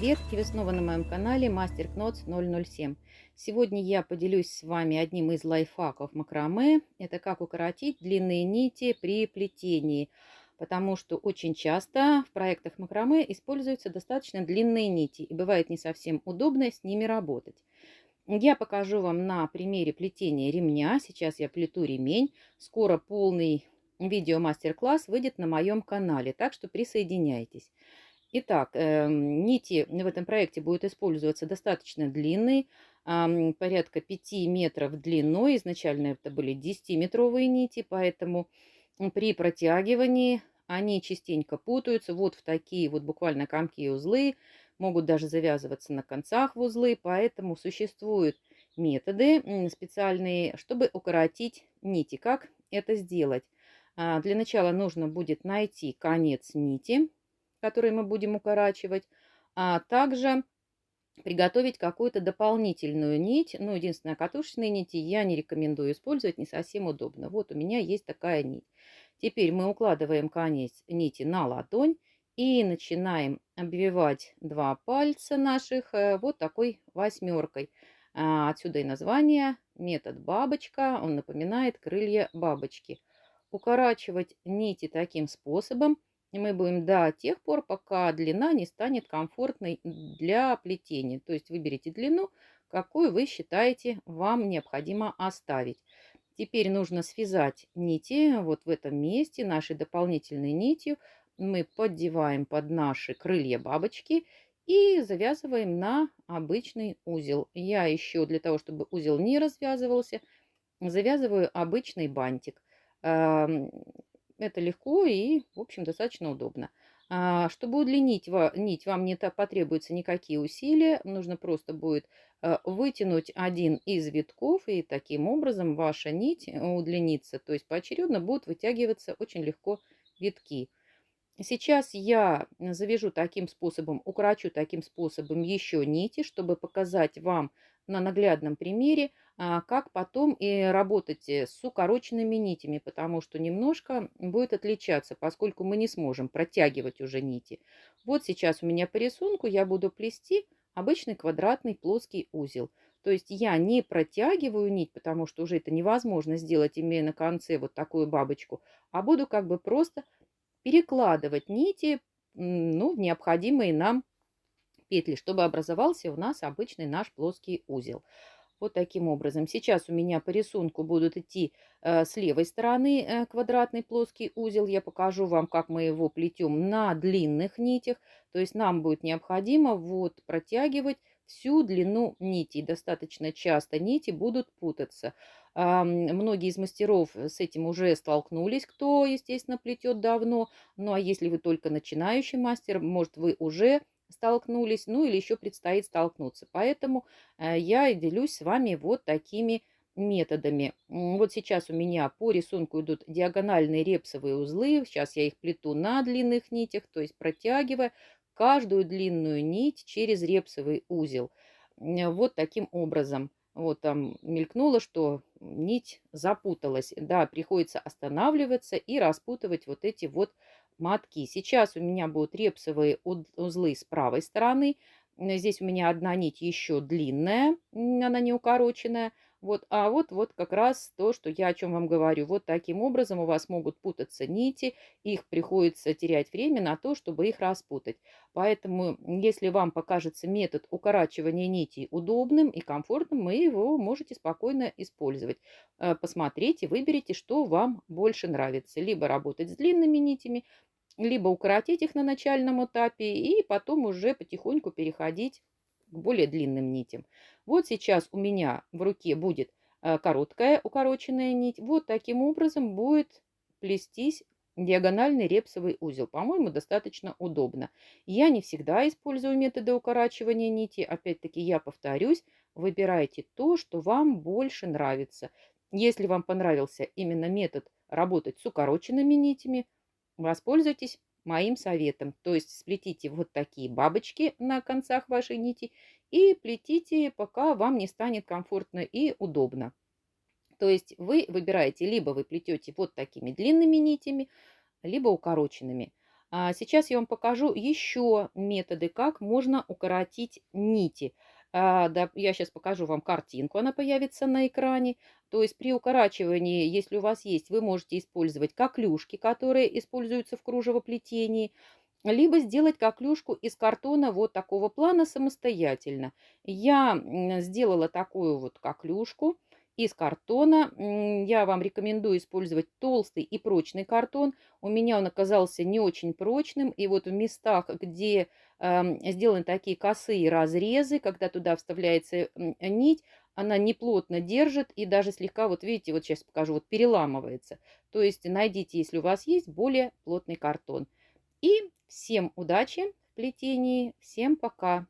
привет! И вы снова на моем канале Мастер Кнотс 007. Сегодня я поделюсь с вами одним из лайфхаков макраме. Это как укоротить длинные нити при плетении. Потому что очень часто в проектах макраме используются достаточно длинные нити. И бывает не совсем удобно с ними работать. Я покажу вам на примере плетения ремня. Сейчас я плету ремень. Скоро полный видео-мастер-класс выйдет на моем канале. Так что присоединяйтесь. Итак, нити в этом проекте будут использоваться достаточно длинные, порядка 5 метров длиной. Изначально это были 10-метровые нити, поэтому при протягивании они частенько путаются вот в такие вот буквально комки и узлы, могут даже завязываться на концах в узлы, поэтому существуют методы специальные, чтобы укоротить нити. Как это сделать? Для начала нужно будет найти конец нити, который мы будем укорачивать, а также приготовить какую-то дополнительную нить. Ну, единственное, катушечные нити я не рекомендую использовать, не совсем удобно. Вот у меня есть такая нить. Теперь мы укладываем конец нити на ладонь и начинаем обвивать два пальца наших вот такой восьмеркой. Отсюда и название метод бабочка, он напоминает крылья бабочки. Укорачивать нити таким способом мы будем до тех пор, пока длина не станет комфортной для плетения. То есть выберите длину, какую вы считаете вам необходимо оставить. Теперь нужно связать нити вот в этом месте нашей дополнительной нитью. Мы поддеваем под наши крылья бабочки и завязываем на обычный узел. Я еще для того, чтобы узел не развязывался, завязываю обычный бантик. Это легко и, в общем, достаточно удобно. Чтобы удлинить нить, вам не потребуются никакие усилия. Нужно просто будет вытянуть один из витков, и таким образом ваша нить удлинится. То есть поочередно будут вытягиваться очень легко витки. Сейчас я завяжу таким способом, укорочу таким способом еще нити, чтобы показать вам на наглядном примере, как потом и работать с укороченными нитями, потому что немножко будет отличаться, поскольку мы не сможем протягивать уже нити. Вот сейчас у меня по рисунку я буду плести обычный квадратный плоский узел. То есть я не протягиваю нить, потому что уже это невозможно сделать, имея на конце вот такую бабочку, а буду как бы просто перекладывать нити, ну, в необходимые нам петли, чтобы образовался у нас обычный наш плоский узел. Вот таким образом. Сейчас у меня по рисунку будут идти с левой стороны квадратный плоский узел. Я покажу вам, как мы его плетем на длинных нитях. То есть нам будет необходимо вот протягивать всю длину нитей. Достаточно часто нити будут путаться. Многие из мастеров с этим уже столкнулись, кто, естественно, плетет давно. Ну а если вы только начинающий мастер, может, вы уже столкнулись, ну или еще предстоит столкнуться. Поэтому я и делюсь с вами вот такими методами. Вот сейчас у меня по рисунку идут диагональные репсовые узлы. Сейчас я их плету на длинных нитях, то есть протягивая каждую длинную нить через репсовый узел. Вот таким образом. Вот там мелькнуло, что нить запуталась. Да, приходится останавливаться и распутывать вот эти вот мотки. Сейчас у меня будут репсовые узлы с правой стороны. Здесь у меня одна нить еще длинная, она не укороченная. Вот, а вот как раз то, что я о чем вам говорю. Вот таким образом у вас могут путаться нити, их приходится терять время на то, чтобы их распутать. Поэтому, если вам покажется метод укорачивания нитей удобным и комфортным, вы его можете спокойно использовать. Посмотрите, выберите, что вам больше нравится. Либо работать с длинными нитями, либо укоротить их на начальном этапе и потом уже потихоньку переходить к более длинным нитям. Вот сейчас у меня в руке будет короткая укороченная нить. Вот таким образом будет плестись диагональный репсовый узел. По-моему, достаточно удобно. Я не всегда использую методы укорачивания нити. Опять-таки, я повторюсь, выбирайте то, что вам больше нравится. Если вам понравился именно метод работать с укороченными нитями, воспользуйтесь моим советом. То есть сплетите вот такие бабочки на концах вашей нити и плетите, пока вам не станет комфортно и удобно. То есть вы выбираете, либо вы плетете вот такими длинными нитями, либо укороченными. Сейчас я вам покажу еще методы, как можно укоротить нити. Да, я сейчас покажу вам картинку, она появится на экране. То есть при укорачивании, если у вас есть, вы можете использовать коклюшки, которые используются в кружевоплетении, либо сделать коклюшку из картона вот такого плана самостоятельно. Я сделала такую вот коклюшку из картона. Я вам рекомендую использовать толстый и прочный картон. У меня он оказался не очень прочным. И вот в местах, где сделаны такие косые разрезы, когда туда вставляется нить, она неплотно держит и даже слегка, вот видите, вот сейчас покажу, вот переламывается. То есть найдите, если у вас есть более плотный картон. И всем удачи в плетении. Всем пока!